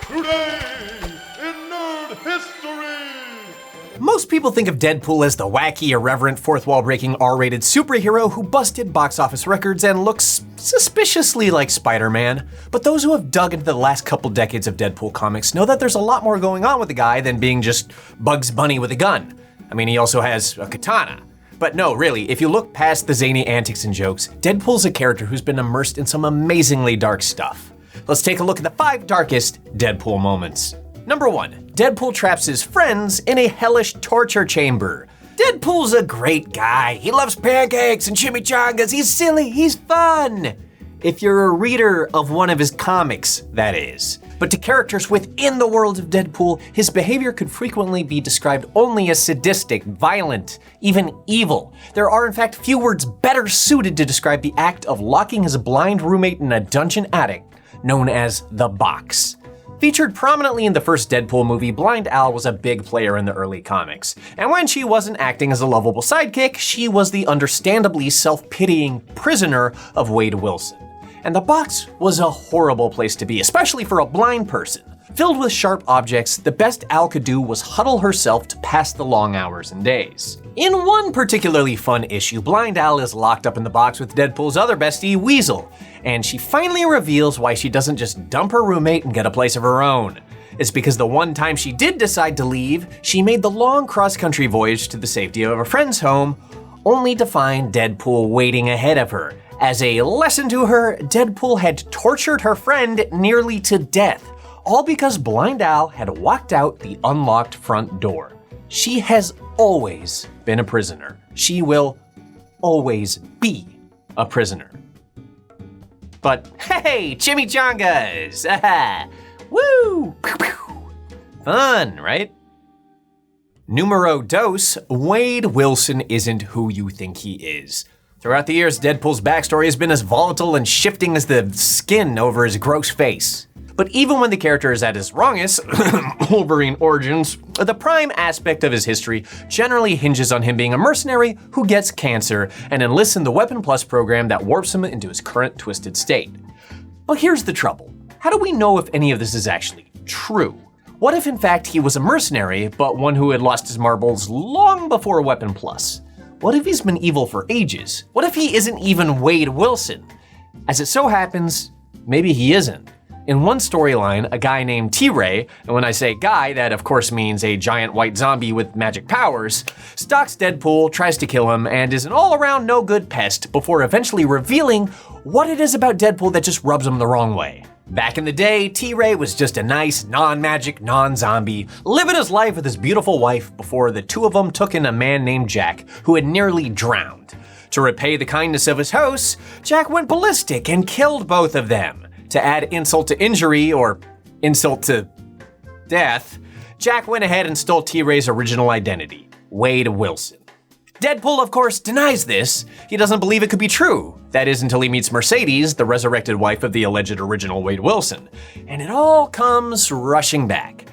Today in Nerd History! Most people think of Deadpool as the wacky, irreverent, fourth-wall-breaking, R-rated superhero who busted box office records and looks suspiciously like Spider-Man. But those who have dug into the last couple decades of Deadpool comics know that there's a lot more going on with the guy than being just Bugs Bunny with a gun. I mean, he also has a katana. But no, really, if you look past the zany antics and jokes, Deadpool's a character who's been immersed in some amazingly dark stuff. Let's take a look at the 5 darkest Deadpool moments. Number 1, Deadpool traps his friends in a hellish torture chamber. Deadpool's a great guy. He loves pancakes and chimichangas. He's silly, he's fun. If you're a reader of one of his comics, that is. But to characters within the world of Deadpool, his behavior could frequently be described only as sadistic, violent, even evil. There are in fact few words better suited to describe the act of locking his blind roommate in a dungeon attic known as the Box. Featured prominently in the first Deadpool movie, Blind Al was a big player in the early comics. And when she wasn't acting as a lovable sidekick, she was the understandably self-pitying prisoner of Wade Wilson. And the Box was a horrible place to be, especially for a blind person. Filled with sharp objects, the best Al could do was huddle herself to pass the long hours and days. In one particularly fun issue, Blind Al is locked up in the box with Deadpool's other bestie, Weasel, and she finally reveals why she doesn't just dump her roommate and get a place of her own. It's because the one time she did decide to leave, she made the long cross-country voyage to the safety of a friend's home, only to find Deadpool waiting ahead of her. As a lesson to her, Deadpool had tortured her friend nearly to death, all because Blind Al had walked out the unlocked front door. She has always been a prisoner. She will always be a prisoner. But hey, chimichangas! Woo! Fun, right? Numero dos, Wade Wilson isn't who you think he is. Throughout the years, Deadpool's backstory has been as volatile and shifting as the skin over his gross face. But even when the character is at his wrongest, Wolverine origins, the prime aspect of his history generally hinges on him being a mercenary who gets cancer and enlists in the Weapon Plus program that warps him into his current twisted state. But here's the trouble. How do we know if any of this is actually true? What if in fact he was a mercenary, but one who had lost his marbles long before Weapon Plus? What if he's been evil for ages? What if he isn't even Wade Wilson? As it so happens, maybe he isn't. In one storyline, a guy named T-Ray, and when I say guy, that of course means a giant white zombie with magic powers, stalks Deadpool, tries to kill him, and is an all-around no-good pest before eventually revealing what it is about Deadpool that just rubs him the wrong way. Back in the day, T-Ray was just a nice, non-magic, non-zombie, living his life with his beautiful wife before the two of them took in a man named Jack, who had nearly drowned. To repay the kindness of his hosts, Jack went ballistic and killed both of them. To add insult to injury, or insult to death, Jack went ahead and stole T-Ray's original identity, Wade Wilson. Deadpool, of course, denies this. He doesn't believe it could be true. That is until he meets Mercedes, the resurrected wife of the alleged original Wade Wilson. And it all comes rushing back.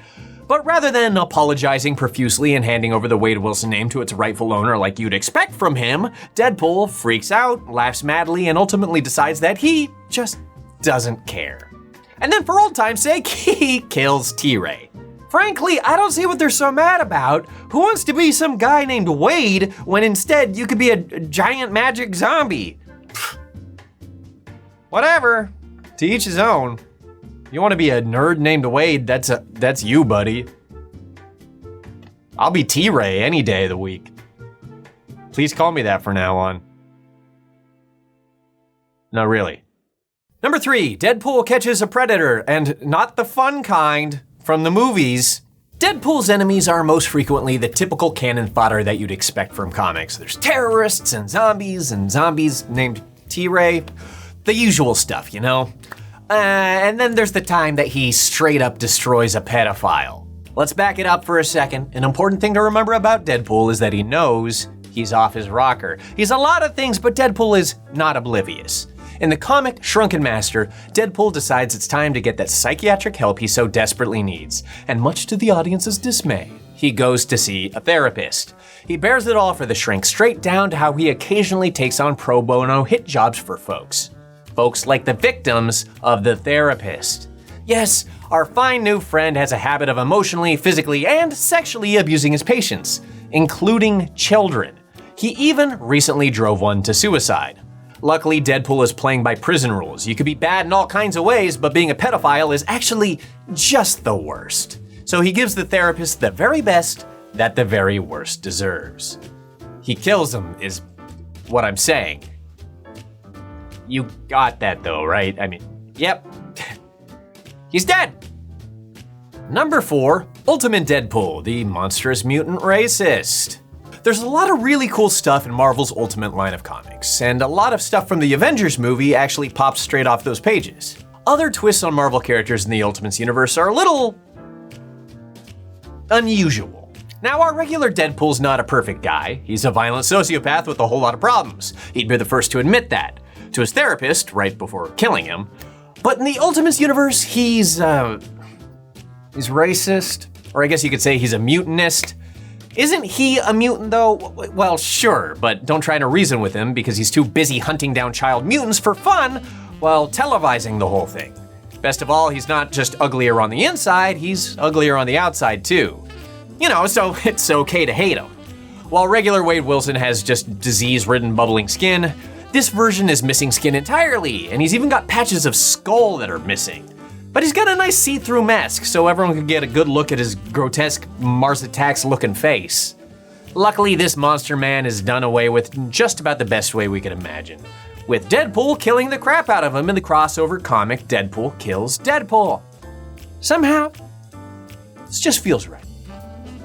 But rather than apologizing profusely and handing over the Wade Wilson name to its rightful owner like you'd expect from him, Deadpool freaks out, laughs madly, and ultimately decides that he just doesn't care. And then for old time's sake, he kills T-Ray. Frankly, I don't see what they're so mad about. Who wants to be some guy named Wade when instead you could be a giant magic zombie? Whatever, to each his own. You want to be a nerd named Wade, that's you, buddy. I'll be T-Ray any day of the week. Please call me that from now on. No, really. Number 3, Deadpool catches a predator, and not the fun kind from the movies. Deadpool's enemies are most frequently the typical cannon fodder that you'd expect from comics. There's terrorists and zombies named T-Ray. The usual stuff, you know? And then there's the time that he straight up destroys a pedophile. Let's back it up for a second. An important thing to remember about Deadpool is that he knows he's off his rocker. He's a lot of things, but Deadpool is not oblivious. In the comic Shrunken Master, Deadpool decides it's time to get that psychiatric help he so desperately needs, and much to the audience's dismay, he goes to see a therapist. He bears it all for the shrink, straight down to how he occasionally takes on pro bono hit jobs for folks. folks like the victims of the therapist. Yes, our fine new friend has a habit of emotionally, physically, and sexually abusing his patients, including children. He even recently drove one to suicide. Luckily, Deadpool is playing by prison rules. You could be bad in all kinds of ways, but being a pedophile is actually just the worst. So he gives the therapist the very best that the very worst deserves. He kills him, is what I'm saying. You got that though, right? I mean, yep. He's dead! Number 4, Ultimate Deadpool, the monstrous mutant racist. There's a lot of really cool stuff in Marvel's Ultimate line of comics, and a lot of stuff from the Avengers movie actually pops straight off those pages. Other twists on Marvel characters in the Ultimates universe are a little unusual. Now, our regular Deadpool's not a perfect guy. He's a violent sociopath with a whole lot of problems. He'd be the first to admit that to his therapist right before killing him. But in the Ultimates universe, he's racist, or I guess you could say he's a mutantist. Isn't he a mutant though? Well, sure, but don't try to reason with him because he's too busy hunting down child mutants for fun while televising the whole thing. Best of all, he's not just uglier on the inside, he's uglier on the outside too. You know, so it's okay to hate him. While regular Wade Wilson has just disease-ridden bubbling skin, this version is missing skin entirely, and he's even got patches of skull that are missing. But he's got a nice see-through mask, so everyone can get a good look at his grotesque Mars Attacks looking face. Luckily, this monster man is done away with just about the best way we could imagine, with Deadpool killing the crap out of him in the crossover comic Deadpool Kills Deadpool. Somehow, this just feels right.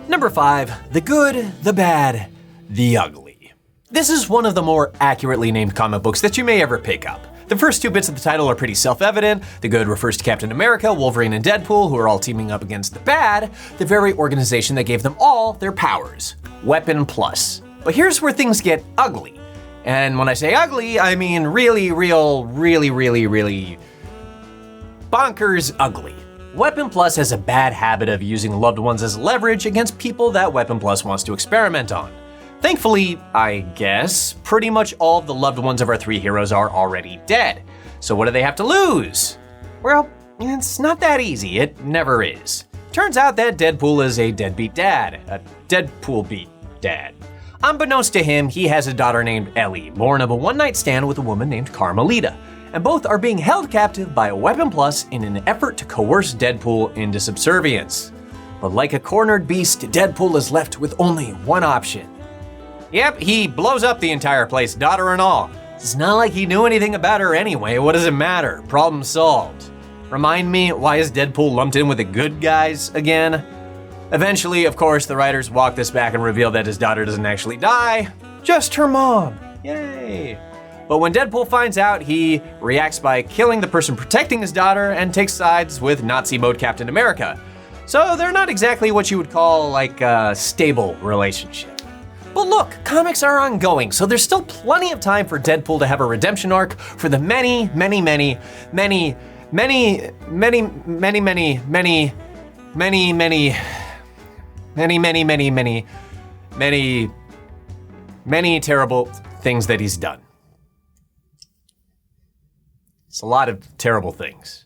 Number 5, the good, the bad, the ugly. This is one of the more accurately named comic books that you may ever pick up. The first 2 bits of the title are pretty self-evident. The good refers to Captain America, Wolverine, and Deadpool, who are all teaming up against the bad, the very organization that gave them all their powers, Weapon Plus. But here's where things get ugly. And when I say ugly, I mean really bonkers ugly. Weapon Plus has a bad habit of using loved ones as leverage against people that Weapon Plus wants to experiment on. Thankfully, I guess, pretty much all of the loved ones of our 3 heroes are already dead. So what do they have to lose? Well, it's not that easy, it never is. Turns out that Deadpool is a deadbeat dad, a Deadpool-beat dad. Unbeknownst to him, he has a daughter named Ellie, born of a one-night stand with a woman named Carmelita, and both are being held captive by a Weapon Plus in an effort to coerce Deadpool into subservience. But like a cornered beast, Deadpool is left with only one option. Yep, he blows up the entire place, daughter and all. It's not like he knew anything about her anyway, what does it matter? Problem solved. Remind me, why is Deadpool lumped in with the good guys again? Eventually, of course, the writers walk this back and reveal that his daughter doesn't actually die, just her mom. Yay. But when Deadpool finds out, he reacts by killing the person protecting his daughter and takes sides with Nazi mode Captain America. So they're not exactly what you would call like a stable relationship. But look, comics are ongoing, so there's still plenty of time for Deadpool to have a redemption arc for the many terrible things that he's done. It's a lot of terrible things.